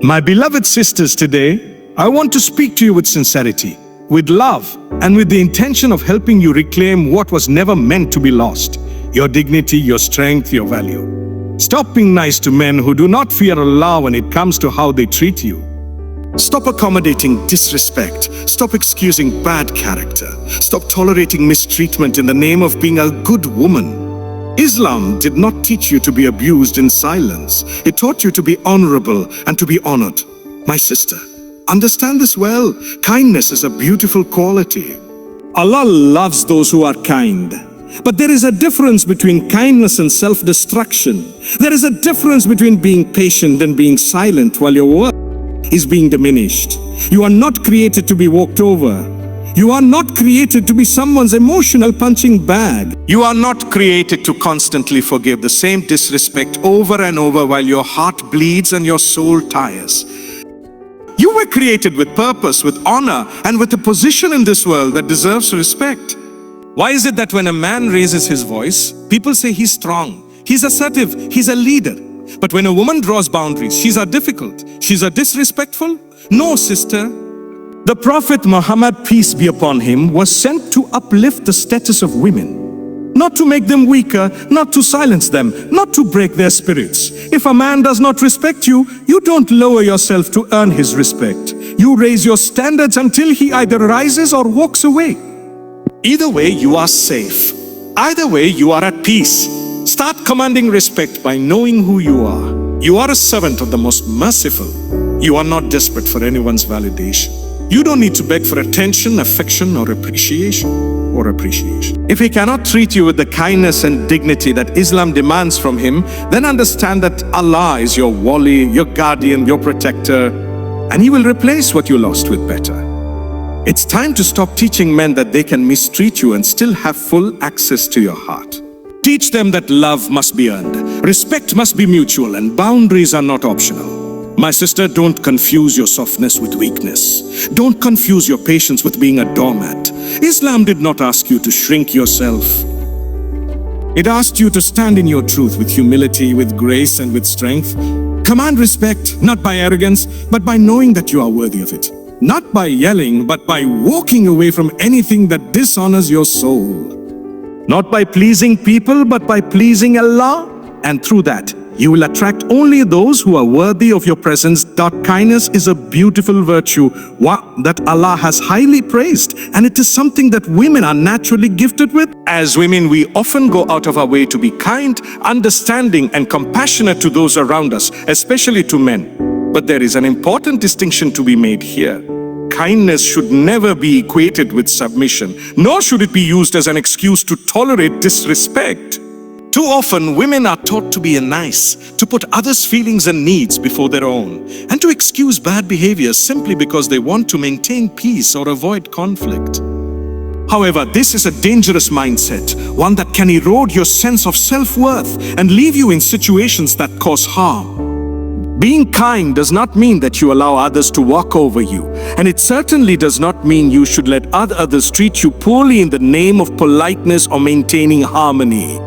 My beloved sisters, today, I want to speak to you with sincerity, with love, and with the intention of helping you reclaim what was never meant to be lost: your dignity, your strength, your value. Stop being nice to men who do not fear Allah when it comes to how they treat you. Stop accommodating disrespect. Stop excusing bad character. Stop tolerating mistreatment in the name of being a good woman. Islam did not teach you to be abused in silence. It taught you to be honorable and to be honored. My sister, understand this well. Kindness is a beautiful quality. Allah loves those who are kind. But there is a difference between kindness and self-destruction. There is a difference between being patient and being silent while your work is being diminished. You are not created to be walked over. You are not created to be someone's emotional punching bag. You are not created to constantly forgive the same disrespect over and over while your heart bleeds and your soul tires. You were created with purpose, with honor, and with a position in this world that deserves respect. Why is it that when a man raises his voice, people say he's strong, he's assertive, he's a leader? But when a woman draws boundaries, she's a difficult, she's a disrespectful? No, sister. The Prophet Muhammad, peace be upon him, was sent to uplift the status of women, not to make them weaker, not to silence them, not to break their spirits. If a man does not respect you, you don't lower yourself to earn his respect. You raise your standards until he either rises or walks away. Either way, you are safe. Either way, you are at peace. Start commanding respect by knowing who you are. You are a servant of the most merciful. You are not desperate for anyone's validation. You don't need to beg for attention, affection, or appreciation. If he cannot treat you with the kindness and dignity that Islam demands from him, then understand that Allah is your wali, your guardian, your protector, and he will replace what you lost with better. It's time to stop teaching men that they can mistreat you and still have full access to your heart. Teach them that love must be earned, respect must be mutual, and boundaries are not optional. My sister, don't confuse your softness with weakness. Don't confuse your patience with being a doormat. Islam did not ask you to shrink yourself. It asked you to stand in your truth with humility, with grace, and with strength. Command respect, not by arrogance, but by knowing that you are worthy of it. Not by yelling, but by walking away from anything that dishonors your soul. Not by pleasing people, but by pleasing Allah. And through that, you will attract only those who are worthy of your presence. That kindness is a beautiful virtue that Allah has highly praised, and it is something that women are naturally gifted with. As women, we often go out of our way to be kind, understanding, and compassionate to those around us, especially to men. But there is an important distinction to be made here. Kindness should never be equated with submission, nor should it be used as an excuse to tolerate disrespect. Too often, women are taught to be nice, to put others' feelings and needs before their own, and to excuse bad behavior simply because they want to maintain peace or avoid conflict. However, this is a dangerous mindset, one that can erode your sense of self-worth and leave you in situations that cause harm. Being kind does not mean that you allow others to walk over you, and it certainly does not mean you should let others treat you poorly in the name of politeness or maintaining harmony.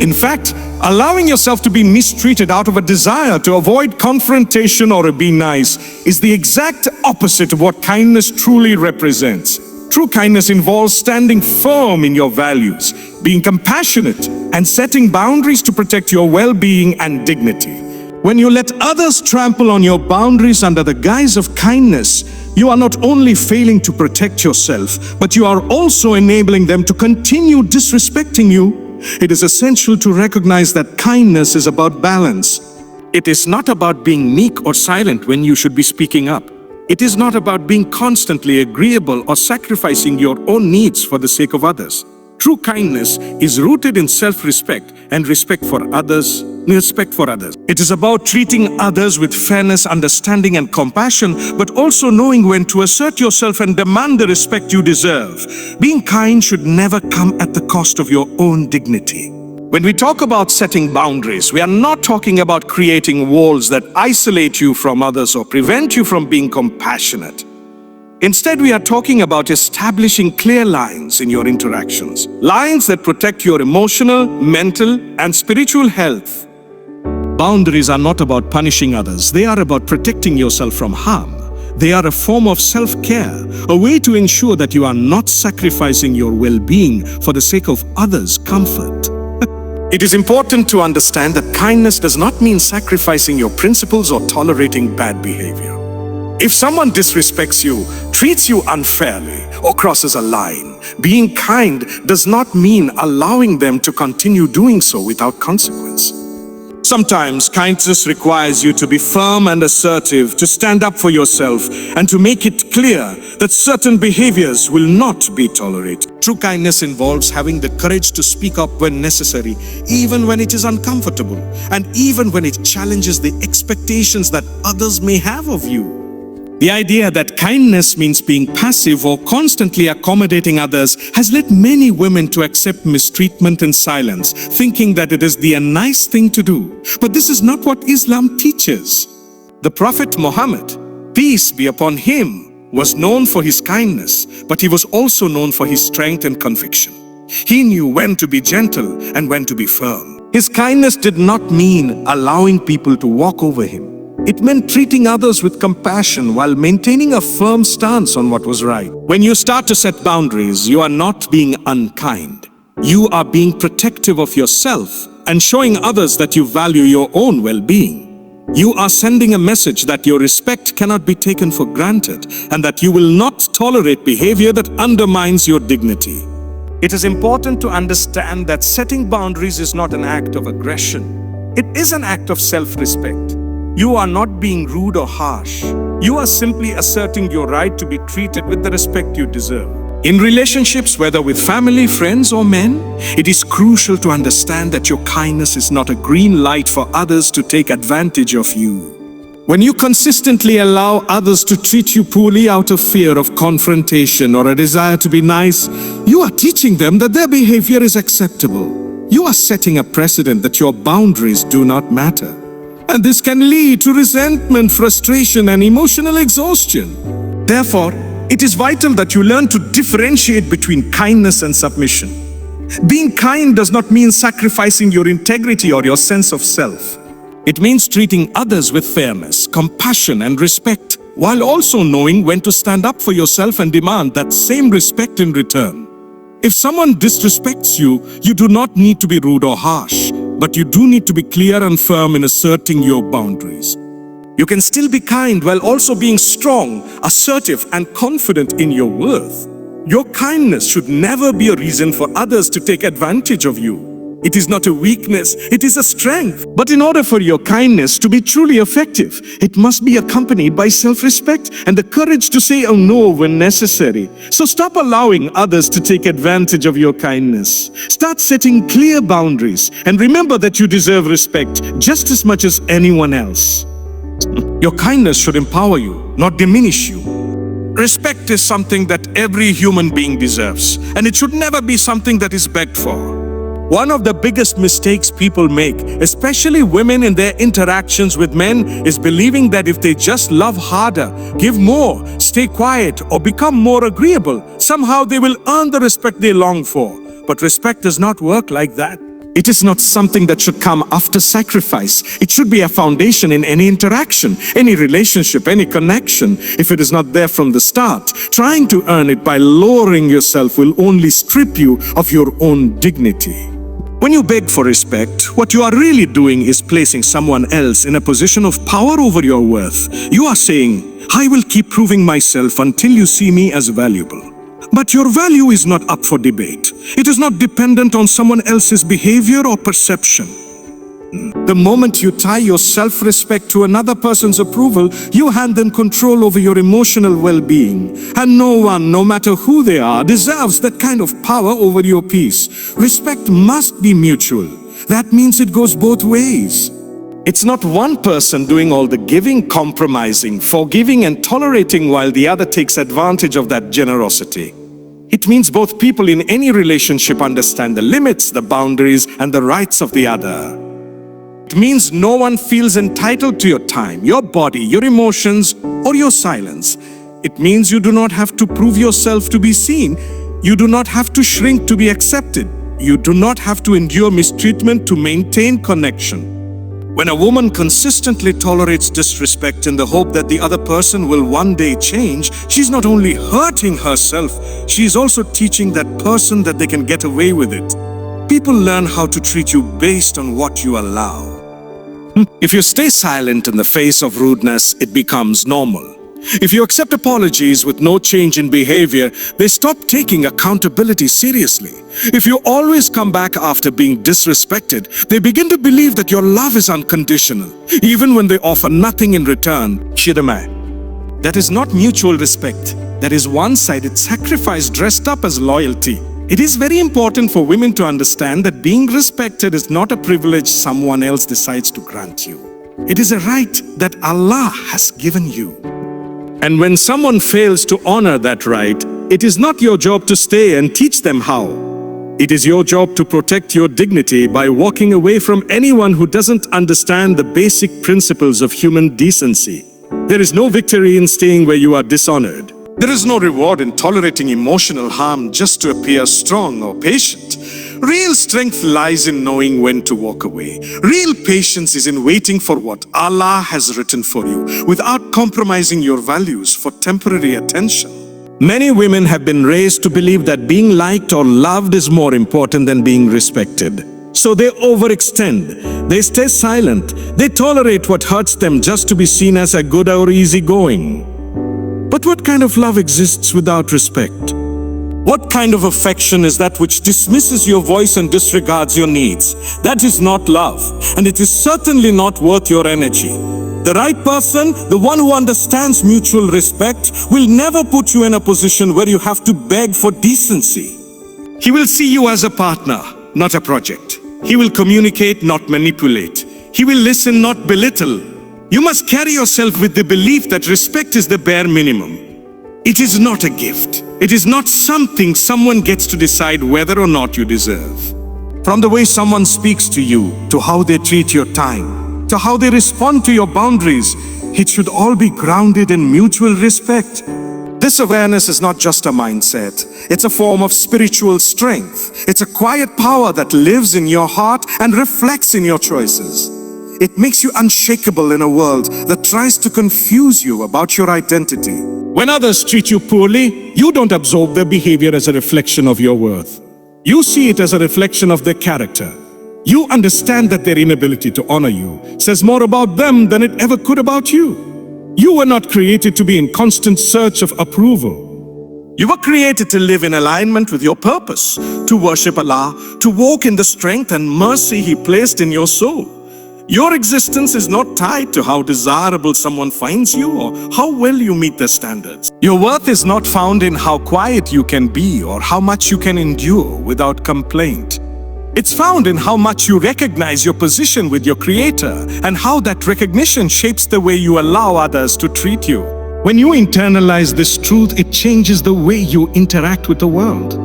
In fact, allowing yourself to be mistreated out of a desire to avoid confrontation or be nice is the exact opposite of what kindness truly represents. True kindness involves standing firm in your values, being compassionate, and setting boundaries to protect your well-being and dignity. When you let others trample on your boundaries under the guise of kindness, you are not only failing to protect yourself, but you are also enabling them to continue disrespecting you. It is essential to recognize that kindness is about balance. It is not about being meek or silent when you should be speaking up. It is not about being constantly agreeable or sacrificing your own needs for the sake of others. True kindness is rooted in self-respect and respect for others. It is about treating others with fairness, understanding, and compassion, but also knowing when to assert yourself and demand the respect you deserve. Being kind should never come at the cost of your own dignity. When we talk about setting boundaries, we are not talking about creating walls that isolate you from others or prevent you from being compassionate. Instead, we are talking about establishing clear lines in your interactions, lines that protect your emotional, mental, and spiritual health. Boundaries are not about punishing others. They are about protecting yourself from harm. They are a form of self-care, a way to ensure that you are not sacrificing your well-being for the sake of others' comfort. It is important to understand that kindness does not mean sacrificing your principles or tolerating bad behavior. If someone disrespects you, treats you unfairly, or crosses a line, being kind does not mean allowing them to continue doing so without consequence. Sometimes kindness requires you to be firm and assertive, to stand up for yourself, and to make it clear that certain behaviors will not be tolerated. True kindness involves having the courage to speak up when necessary, even when it is uncomfortable, and even when it challenges the expectations that others may have of you. The idea that kindness means being passive or constantly accommodating others has led many women to accept mistreatment in silence, thinking that it is the nice thing to do. But this is not what Islam teaches. The Prophet Muhammad, peace be upon him, was known for his kindness, but he was also known for his strength and conviction. He knew when to be gentle and when to be firm. His kindness did not mean allowing people to walk over him. It meant treating others with compassion while maintaining a firm stance on what was right. When you start to set boundaries, you are not being unkind. You are being protective of yourself and showing others that you value your own well-being. You are sending a message that your respect cannot be taken for granted and that you will not tolerate behavior that undermines your dignity. It is important to understand that setting boundaries is not an act of aggression. It is an act of self-respect. You are not being rude or harsh. You are simply asserting your right to be treated with the respect you deserve. In relationships, whether with family, friends, or men, it is crucial to understand that your kindness is not a green light for others to take advantage of you. When you consistently allow others to treat you poorly out of fear of confrontation or a desire to be nice, you are teaching them that their behavior is acceptable. You are setting a precedent that your boundaries do not matter. And this can lead to resentment, frustration, and emotional exhaustion. Therefore, it is vital that you learn to differentiate between kindness and submission. Being kind does not mean sacrificing your integrity or your sense of self. It means treating others with fairness, compassion, and respect, while also knowing when to stand up for yourself and demand that same respect in return. If someone disrespects you, you do not need to be rude or harsh. But you do need to be clear and firm in asserting your boundaries. You can still be kind while also being strong, assertive, and confident in your worth. Your kindness should never be a reason for others to take advantage of you. It is not a weakness, it is a strength. But in order for your kindness to be truly effective, it must be accompanied by self-respect and the courage to say no when necessary. So stop allowing others to take advantage of your kindness. Start setting clear boundaries and remember that you deserve respect just as much as anyone else. Your kindness should empower you, not diminish you. Respect is something that every human being deserves, and it should never be something that is begged for. One of the biggest mistakes people make, especially women in their interactions with men, is believing that if they just love harder, give more, stay quiet, or become more agreeable, somehow they will earn the respect they long for. But respect does not work like that. It is not something that should come after sacrifice. It should be a foundation in any interaction, any relationship, any connection. If it is not there from the start, trying to earn it by lowering yourself will only strip you of your own dignity. When you beg for respect, what you are really doing is placing someone else in a position of power over your worth. You are saying, I will keep proving myself until you see me as valuable. But your value is not up for debate. It is not dependent on someone else's behavior or perception. The moment you tie your self-respect to another person's approval, you hand them control over your emotional well-being. And no one, no matter who they are, deserves that kind of power over your peace. Respect must be mutual. That means it goes both ways. It's not one person doing all the giving, compromising, forgiving, and tolerating while the other takes advantage of that generosity. It means both people in any relationship understand the limits, the boundaries, and the rights of the other. It means no one feels entitled to your time, your body, your emotions, or your silence. It means you do not have to prove yourself to be seen. You do not have to shrink to be accepted. You do not have to endure mistreatment to maintain connection. When a woman consistently tolerates disrespect in the hope that the other person will one day change, she's not only hurting herself, she's also teaching that person that they can get away with it. People learn how to treat you based on what you allow. If you stay silent in the face of rudeness, it becomes normal. If you accept apologies with no change in behavior, they stop taking accountability seriously. If you always come back after being disrespected, they begin to believe that your love is unconditional, even when they offer nothing in return. Shidamai. That is not mutual respect. That is one-sided sacrifice dressed up as loyalty. It is very important for women to understand that being respected is not a privilege someone else decides to grant you. It is a right that Allah has given you. And when someone fails to honor that right, it is not your job to stay and teach them how. It is your job to protect your dignity by walking away from anyone who doesn't understand the basic principles of human decency. There is no victory in staying where you are dishonored. There is no reward in tolerating emotional harm just to appear strong or patient. Real strength lies in knowing when to walk away. Real patience is in waiting for what Allah has written for you without compromising your values for temporary attention. Many women have been raised to believe that being liked or loved is more important than being respected. So they overextend, they stay silent, they tolerate what hurts them just to be seen as a good or easygoing. But what kind of love exists without respect? What kind of affection is that which dismisses your voice and disregards your needs? That is not love, and it is certainly not worth your energy. The right person, the one who understands mutual respect, will never put you in a position where you have to beg for decency. He will see you as a partner, not a project. He will communicate, not manipulate. He will listen, not belittle. You must carry yourself with the belief that respect is the bare minimum. It is not a gift. It is not something someone gets to decide whether or not you deserve. From the way someone speaks to you, to how they treat your time, to how they respond to your boundaries, it should all be grounded in mutual respect. This awareness is not just a mindset. It's a form of spiritual strength. It's a quiet power that lives in your heart and reflects in your choices. It makes you unshakable in a world that tries to confuse you about your identity. When others treat you poorly, you don't absorb their behavior as a reflection of your worth. You see it as a reflection of their character. You understand that their inability to honor you says more about them than it ever could about you. You were not created to be in constant search of approval. You were created to live in alignment with your purpose, to worship Allah, to walk in the strength and mercy He placed in your soul. Your existence is not tied to how desirable someone finds you or how well you meet their standards. Your worth is not found in how quiet you can be or how much you can endure without complaint. It's found in how much you recognize your position with your Creator and how that recognition shapes the way you allow others to treat you. When you internalize this truth, it changes the way you interact with the world.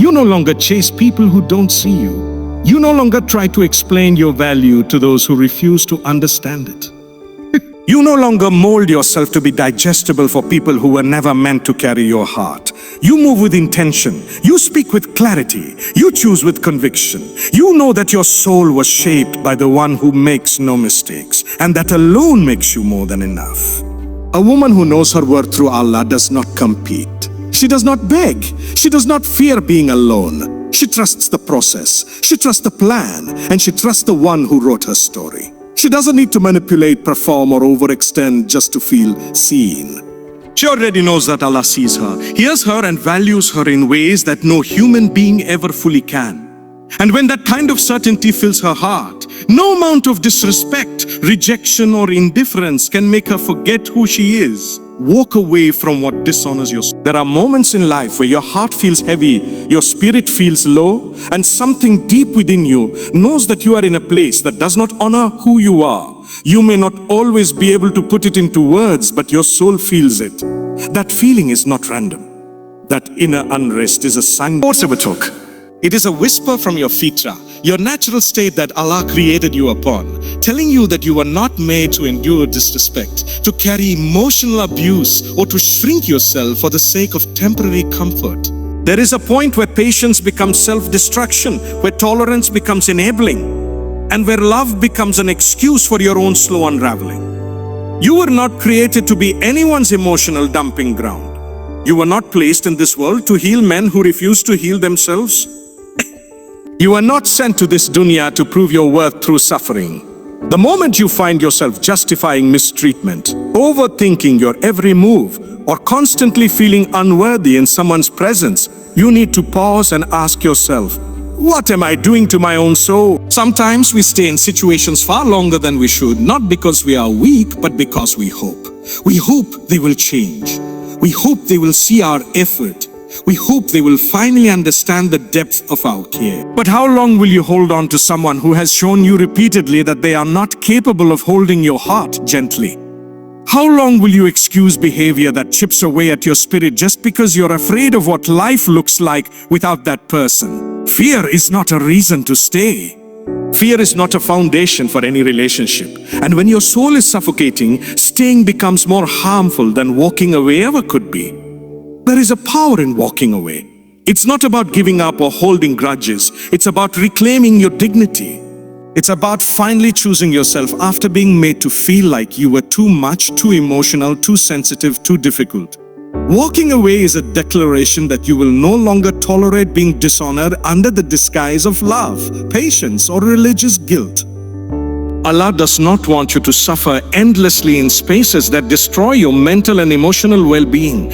You no longer chase people who don't see you. You no longer try to explain your value to those who refuse to understand it. You no longer mold yourself to be digestible for people who were never meant to carry your heart. You move with intention. You speak with clarity. You choose with conviction. You know that your soul was shaped by the one who makes no mistakes, and that alone makes you more than enough. A woman who knows her worth through Allah does not compete. She does not beg. She does not fear being alone. She trusts the process, she trusts the plan, and she trusts the one who wrote her story. She doesn't need to manipulate, perform, or overextend just to feel seen. She already knows that Allah sees her, hears her, and values her in ways that no human being ever fully can. And when that kind of certainty fills her heart, no amount of disrespect, rejection, or indifference can make her forget who she is. Walk away from what dishonors your soul. There are moments in life where your heart feels heavy, your spirit feels low, and something deep within you knows that you are in a place that does not honor who you are. You may not always be able to put it into words, but your soul feels it. That feeling is not random. That inner unrest is a sign. It is a whisper from your fitra, your natural state that Allah created you upon, telling you that you were not made to endure disrespect, to carry emotional abuse, or to shrink yourself for the sake of temporary comfort. There is a point where patience becomes self-destruction, where tolerance becomes enabling, and where love becomes an excuse for your own slow unraveling. You were not created to be anyone's emotional dumping ground. You were not placed in this world to heal men who refuse to heal themselves. You are not sent to this dunya to prove your worth through suffering. The moment you find yourself justifying mistreatment, overthinking your every move, or constantly feeling unworthy in someone's presence, you need to pause and ask yourself, what am I doing to my own soul? Sometimes we stay in situations far longer than we should, not because we are weak, but because we hope. We hope they will change. We hope they will see our effort. We hope they will finally understand the depth of our care. But how long will you hold on to someone who has shown you repeatedly that they are not capable of holding your heart gently? How long will you excuse behavior that chips away at your spirit just because you're afraid of what life looks like without that person? Fear is not a reason to stay. Fear is not a foundation for any relationship. And when your soul is suffocating, staying becomes more harmful than walking away ever could be. There is a power in walking away. It's not about giving up or holding grudges. It's about reclaiming your dignity. It's about finally choosing yourself after being made to feel like you were too much, too emotional, too sensitive, too difficult. Walking away is a declaration that you will no longer tolerate being dishonored under the disguise of love, patience, or religious guilt. Allah does not want you to suffer endlessly in spaces that destroy your mental and emotional well-being.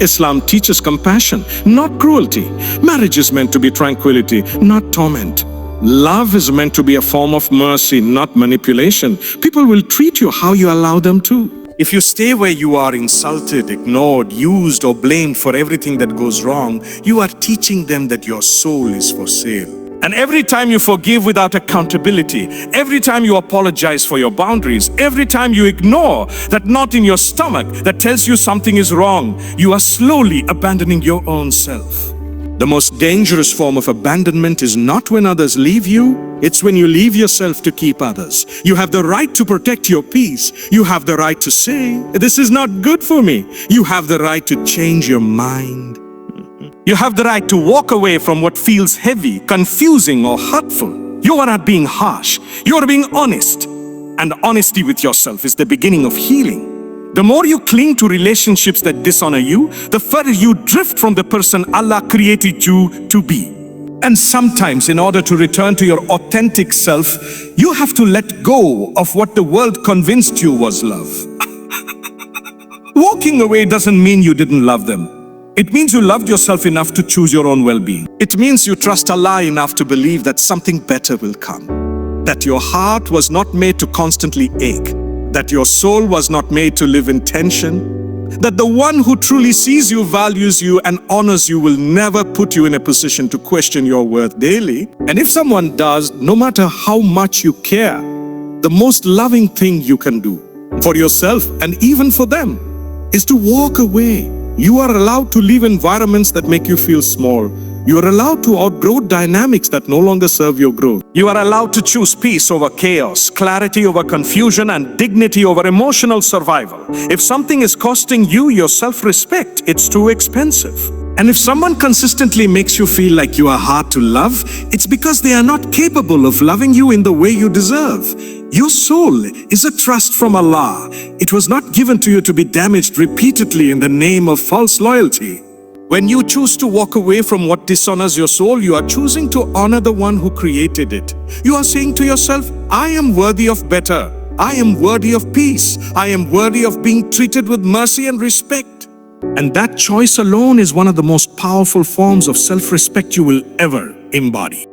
Islam teaches compassion, not cruelty. Marriage is meant to be tranquility, not torment. Love is meant to be a form of mercy, not manipulation. People will treat you how you allow them to. If you stay where you are insulted, ignored, used, or blamed for everything that goes wrong, you are teaching them that your soul is for sale. And every time you forgive without accountability, every time you apologize for your boundaries, every time you ignore that knot in your stomach that tells you something is wrong, you are slowly abandoning your own self. The most dangerous form of abandonment is not when others leave you, it's when you leave yourself to keep others. You have the right to protect your peace. You have the right to say, this is not good for me. You have the right to change your mind. You have the right to walk away from what feels heavy, confusing, or hurtful. You are not being harsh. You are being honest. And honesty with yourself is the beginning of healing. The more you cling to relationships that dishonor you, the further you drift from the person Allah created you to be. And sometimes, in order to return to your authentic self, you have to let go of what the world convinced you was love. Walking away doesn't mean you didn't love them. It means you loved yourself enough to choose your own well-being. It means you trust Allah enough to believe that something better will come. That your heart was not made to constantly ache. That your soul was not made to live in tension. That the one who truly sees you, values you, and honors you will never put you in a position to question your worth daily. And if someone does, no matter how much you care, the most loving thing you can do for yourself and even for them is to walk away. You are allowed to leave environments that make you feel small. You are allowed to outgrow dynamics that no longer serve your growth. You are allowed to choose peace over chaos, clarity over confusion, and dignity over emotional survival. If something is costing you your self-respect, it's too expensive. And if someone consistently makes you feel like you are hard to love, it's because they are not capable of loving you in the way you deserve. Your soul is a trust from Allah. It was not given to you to be damaged repeatedly in the name of false loyalty. When you choose to walk away from what dishonors your soul, you are choosing to honor the one who created it. You are saying to yourself, I am worthy of better. I am worthy of peace. I am worthy of being treated with mercy and respect. And that choice alone is one of the most powerful forms of self-respect you will ever embody.